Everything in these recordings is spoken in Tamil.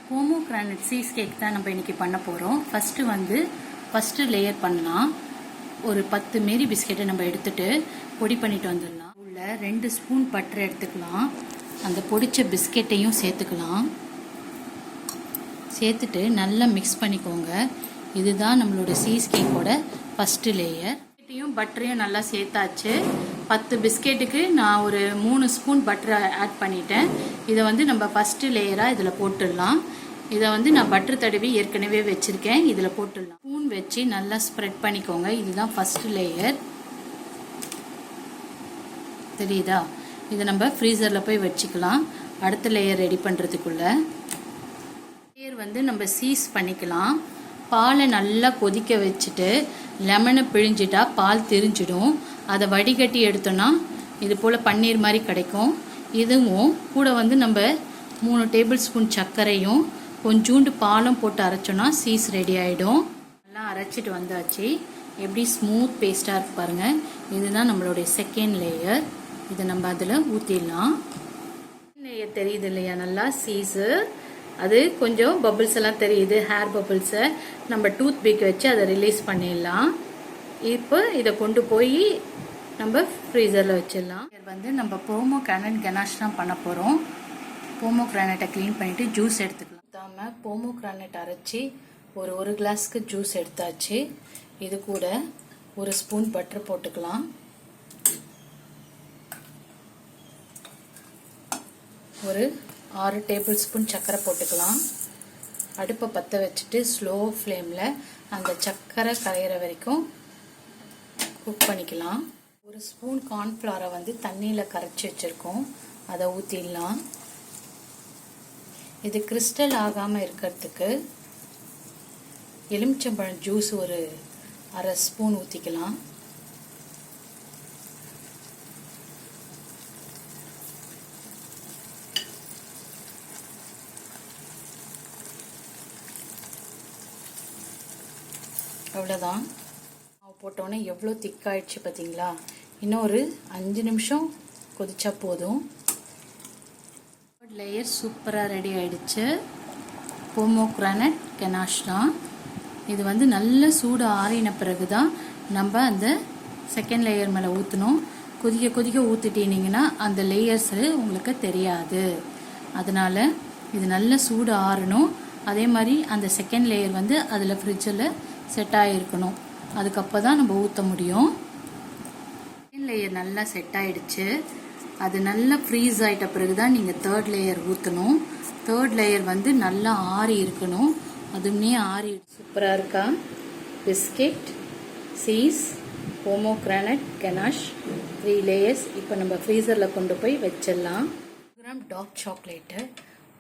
போமோகிரானட் சீஸ் கேக் தான் நம்ம இன்னைக்கு பண்ண போகிறோம். ஃபஸ்ட்டு லேயர் பண்ணலாம். ஒரு 10 மேரி பிஸ்கெட்டை நம்ம எடுத்துட்டு பொடி பண்ணிட்டு வந்துடலாம். உள்ள 2 ஸ்பூன் பட்டர் எடுத்துக்கலாம். அந்த பொடிச்ச பிஸ்கெட்டையும் சேர்த்துக்கலாம். சேர்த்துட்டு நல்லா மிக்ஸ் பண்ணிக்கோங்க. இதுதான் நம்மளோட சீஸ் கேக்கோட ஃபஸ்ட்டு லேயர். பிஸ்கெட்டையும் பட்டரையும் நல்லா சேர்த்தாச்சு. 10 பிஸ்கெட்டுக்கு நான் ஒரு 3 ஸ்பூன் பட்டரை ஆட் பண்ணிட்டேன். இதை நம்ம ஃபஸ்ட்டு லேயராக இதில் போட்டுடலாம். இதை நான் பட்டர் தடவி ஏற்கனவே வச்சுருக்கேன். இதில் போட்டுடலாம். ஸ்பூன் வச்சு நல்லா ஸ்ப்ரெட் பண்ணிக்கோங்க. இதுதான் ஃபஸ்ட்டு லேயர். தெரியுதா? இதை நம்ம ஃப்ரீசரில் போய் வச்சுக்கலாம். அடுத்த லேயர் ரெடி பண்ணுறதுக்குள்ள லேயர் நம்ம சீஸ் பண்ணிக்கலாம். பாலை நல்லா கொதிக்க வச்சுட்டு லெமனை பிழிஞ்சிட்டா பால் திரிஞ்சிடும். அதை வடிகட்டி எடுத்தோன்னா இது போல் பன்னீர் மாதிரி கிடைக்கும். இதுவும் கூட நம்ம 3 டேபிள் ஸ்பூன் சர்க்கரையும் கொஞ்சோண்டு பாலும் போட்டு அரைச்சோன்னா சீஸ் ரெடி ஆகிடும். நல்லா அரைச்சிட்டு வந்தாச்சு. எப்படி ஸ்மூத் பேஸ்ட்டாக இருக்கு பாருங்கள். இதுதான் நம்மளுடைய செகண்ட் லேயர். இதை நம்ம அதில் ஊற்றிடலாம். லேயர் தெரியுது இல்லையா? நல்லா சீஸு அது கொஞ்சம் பபிள்ஸ் எல்லாம் தெரியுது. ஹேர் பபிள்ஸை நம்ம டூத் பிக் வச்சு அதை ரிலீஸ் பண்ணிடலாம். இப்போ இதை கொண்டு போய் நம்ம ஃப்ரீசரில் வச்சிடலாம். நம்ம போமோகிரானட் கனாஷ் தான் பண்ண போகிறோம். போமோகிரானட்டை க்ளீன் பண்ணிவிட்டு ஜூஸ் எடுத்துக்கலாம். போமோகிரானட் அரைச்சி ஒரு கிளாஸ்க்கு ஜூஸ் எடுத்தாச்சு. இது கூட 1 ஸ்பூன் பட்டர் போட்டுக்கலாம். ஒரு 6 டேபிள் ஸ்பூன் சர்க்கரை போட்டுக்கலாம். அடுப்பை பற்ற வச்சுட்டு ஸ்லோ ஃப்ளேமில் அந்த சர்க்கரை கரையிற வரைக்கும் குக் பண்ணிக்கலாம். 1 ஸ்பூன் கார்ன்ஃப்ளவரை தண்ணியில் கரைச்சி வச்சுருக்கோம். அதை ஊற்றிடலாம். இது கிறிஸ்டல் ஆகாமல் இருக்கிறதுக்கு எலுமிச்சம்பழம் ஜூஸ் ஒரு 1/2 ஸ்பூன் ஊற்றிக்கலாம். அவ்வளோதான். போட்டோன்னே எவ்வளோ திக்காயிடுச்சு பார்த்தீங்களா? இன்னும் ஒரு 5 நிமிஷம் கொதிச்சா போதும். லேயர் சூப்பராக ரெடி ஆயிடுச்சு. போமோகிரானட் கனாஷ் தான் இது. நல்ல சூடு ஆறின பிறகு தான் நம்ம அந்த செகண்ட் லேயர் மேலே ஊற்றணும். கொதிக்க ஊற்றிட்டீங்கன்னா அந்த லேயர்ஸு உங்களுக்கு தெரியாது. அதனால் இது நல்ல சூடு ஆறணும். அதே மாதிரி அந்த செகண்ட் லேயர் அதில் ஃப்ரிட்ஜில் செட் ஆகிருக்கணும். அதுக்கப்புறம் தான் நம்ம ஊற்ற முடியும். செகண்ட் லேயர் நல்லா செட் ஆகிடுச்சு. அது நல்லா ஃப்ரீஸ் ஆகிட்ட பிறகு தான் நீங்கள் தேர்ட் லேயர் ஊற்றணும். தேர்ட் லேயர் நல்லா ஆறி இருக்கணும். அதுவுமே ஆறி சூப்பராக இருக்கா? Biscuit, cheese, pomegranate ganache 3 layers. இப்போ நம்ம ஃப்ரீசரில் கொண்டு போய் வச்சிடலாம். கிராம் டார்க் சாக்லேட்டு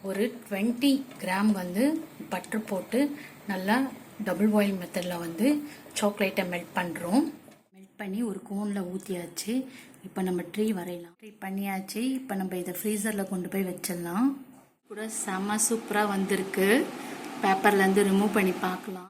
ஒரு 20 கிராம் பட்டர் போட்டு நல்லா டபுள் பாயில் மெத்தடில் சாக்லேட்டை மெல்ட் பண்ணுறோம். மெல்ட் பண்ணி ஒரு கோனில் ஊற்றியாச்சு. இப்போ நம்ம ட்ரீ வரையலாம். ட்ரீ பண்ணியாச்சு. இப்போ நம்ம இதை ஃப்ரீசரில் கொண்டு போய் வச்சிடலாம். கூட செம்ம சூப்பராக வந்திருக்கு. பேப்பர்லேருந்து ரிமூவ் பண்ணி பார்க்கலாம்.